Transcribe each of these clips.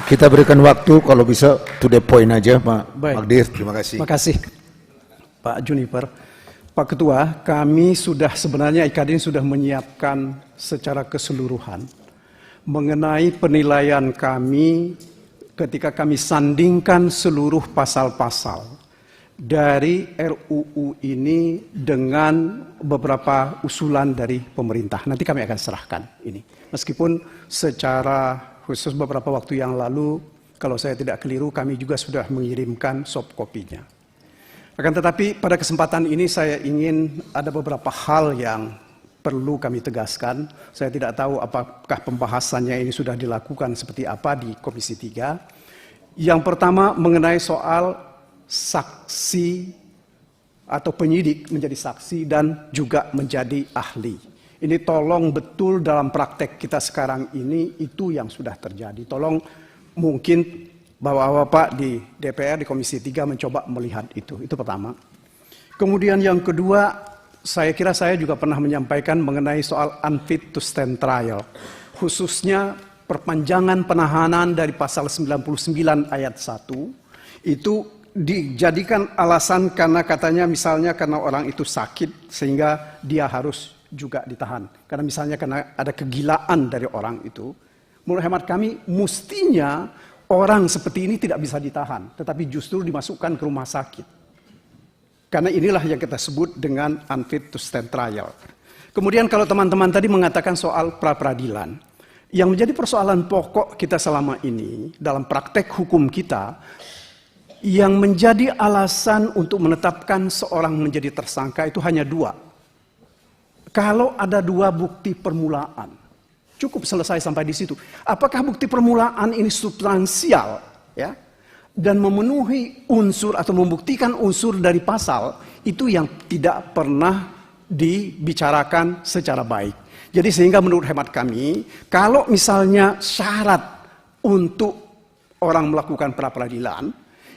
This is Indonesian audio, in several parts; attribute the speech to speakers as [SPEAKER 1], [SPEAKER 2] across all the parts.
[SPEAKER 1] Kita berikan waktu kalau bisa to the point aja, Pak Magdir. Terima kasih.
[SPEAKER 2] Terima kasih, Pak Juniper. Pak Ketua, kami sudah sebenarnya IKADIN sudah menyiapkan secara keseluruhan mengenai penilaian kami ketika kami sandingkan seluruh pasal-pasal dari RUU ini dengan beberapa usulan dari pemerintah. Nanti kami akan serahkan ini. Meskipun secara khusus beberapa waktu yang lalu, kalau saya tidak keliru, kami juga sudah mengirimkan soft copy-nya. Akan tetapi pada kesempatan ini saya ingin ada beberapa hal yang perlu kami tegaskan. Saya tidak tahu apakah pembahasannya ini sudah dilakukan seperti apa di Komisi 3. Yang pertama mengenai soal saksi atau penyidik menjadi saksi dan juga menjadi ahli. Ini tolong betul dalam praktek kita sekarang ini itu yang sudah terjadi. Tolong mungkin Bapak-bapak di DPR, di Komisi 3 mencoba melihat itu. Itu pertama. Kemudian yang kedua, saya kira saya juga pernah menyampaikan mengenai soal unfit to stand trial. Khususnya perpanjangan penahanan dari pasal 99 ayat 1, itu dijadikan alasan karena katanya misalnya karena orang itu sakit sehingga dia harus juga ditahan. Karena misalnya karena ada kegilaan dari orang itu. Menurut hemat kami mestinya orang seperti ini tidak bisa ditahan, tetapi justru dimasukkan ke rumah sakit. Karena inilah yang kita sebut dengan unfit to stand trial. Kemudian kalau teman-teman tadi mengatakan soal pra-peradilan, yang menjadi persoalan pokok kita selama ini dalam praktek hukum kita, yang menjadi alasan untuk menetapkan seorang menjadi tersangka itu hanya dua. Kalau ada dua bukti permulaan, cukup selesai sampai di situ. Apakah bukti permulaan ini substansial, ya, dan memenuhi unsur atau membuktikan unsur dari pasal itu yang tidak pernah dibicarakan secara baik. Jadi sehingga menurut hemat kami, kalau misalnya syarat untuk orang melakukan pra-peradilan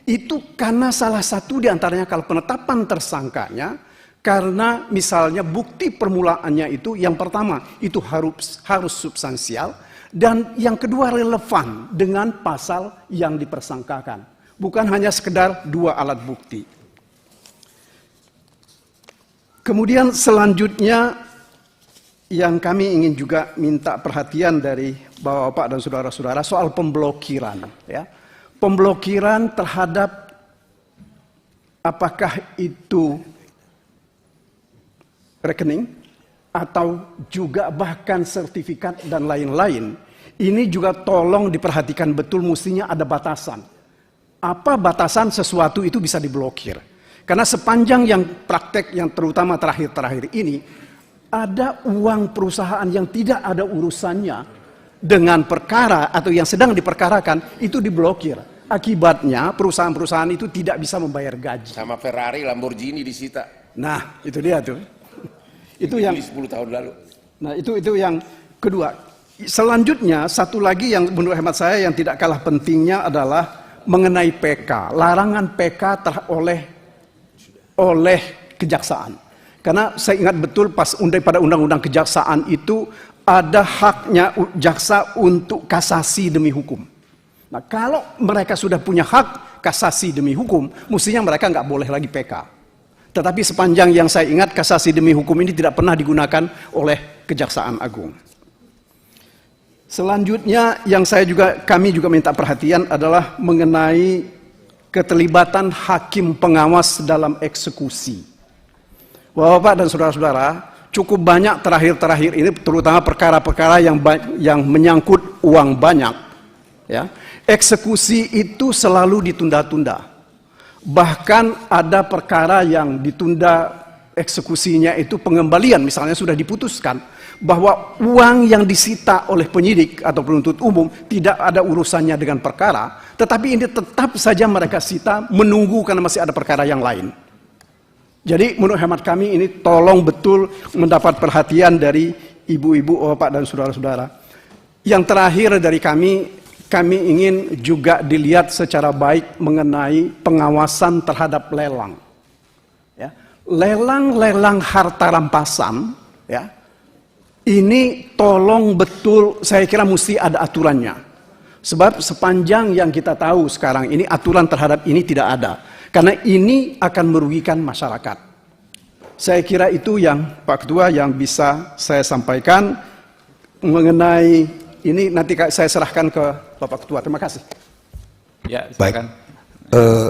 [SPEAKER 2] itu karena salah satu diantaranya kalau penetapan tersangkanya. Karena misalnya bukti permulaannya itu yang pertama itu harus substansial dan yang kedua relevan dengan pasal yang dipersangkakan. Bukan hanya sekedar dua alat bukti. Kemudian selanjutnya yang kami ingin juga minta perhatian dari Bapak-bapak dan saudara-saudara soal pemblokiran. Ya. Pemblokiran terhadap apakah itu rekening atau juga bahkan sertifikat dan lain-lain, ini juga tolong diperhatikan betul, mestinya ada batasan. Apa batasan sesuatu itu bisa diblokir? Karena sepanjang yang praktek yang terutama terakhir-terakhir ini, ada uang perusahaan yang tidak ada urusannya dengan perkara atau yang sedang diperkarakan itu diblokir. Akibatnya perusahaan-perusahaan itu tidak bisa membayar gaji.
[SPEAKER 3] Sama Ferrari, Lamborghini disita.
[SPEAKER 2] Nah, itu dia tuh. Itu yang
[SPEAKER 3] 10 tahun lalu.
[SPEAKER 2] Nah, itu yang kedua. Selanjutnya satu lagi yang menurut hemat saya yang tidak kalah pentingnya adalah mengenai PK. Larangan PK oleh kejaksaan. Karena saya ingat betul pada undang-undang kejaksaan itu ada haknya jaksa untuk kasasi demi hukum. Nah, kalau mereka sudah punya hak kasasi demi hukum, mestinya mereka nggak boleh lagi PK. Tetapi sepanjang yang saya ingat kasasi demi hukum ini tidak pernah digunakan oleh Kejaksaan Agung. Selanjutnya yang kami juga minta perhatian adalah mengenai keterlibatan hakim pengawas dalam eksekusi. Bapak dan saudara-saudara, cukup banyak terakhir-terakhir ini terutama perkara-perkara yang menyangkut uang banyak. Ya. Eksekusi itu selalu ditunda-tunda. Bahkan ada perkara yang ditunda eksekusinya itu pengembalian, misalnya sudah diputuskan bahwa uang yang disita oleh penyidik atau penuntut umum tidak ada urusannya dengan perkara, tetapi ini tetap saja mereka sita menunggu karena masih ada perkara yang lain. Jadi menurut hemat kami ini tolong betul mendapat perhatian dari ibu-ibu, bapak dan saudara-saudara. Yang terakhir dari kami ingin juga dilihat secara baik mengenai pengawasan terhadap lelang. Ya. Lelang-lelang harta rampasan, ya, ini tolong betul, saya kira mesti ada aturannya. Sebab sepanjang yang kita tahu sekarang ini aturan terhadap ini tidak ada. Karena ini akan merugikan masyarakat. Saya kira itu yang Pak Ketua yang bisa saya sampaikan mengenai ini, nanti saya serahkan ke Bapak Ketua. Terima kasih.
[SPEAKER 4] Ya, silakan.
[SPEAKER 1] Baik.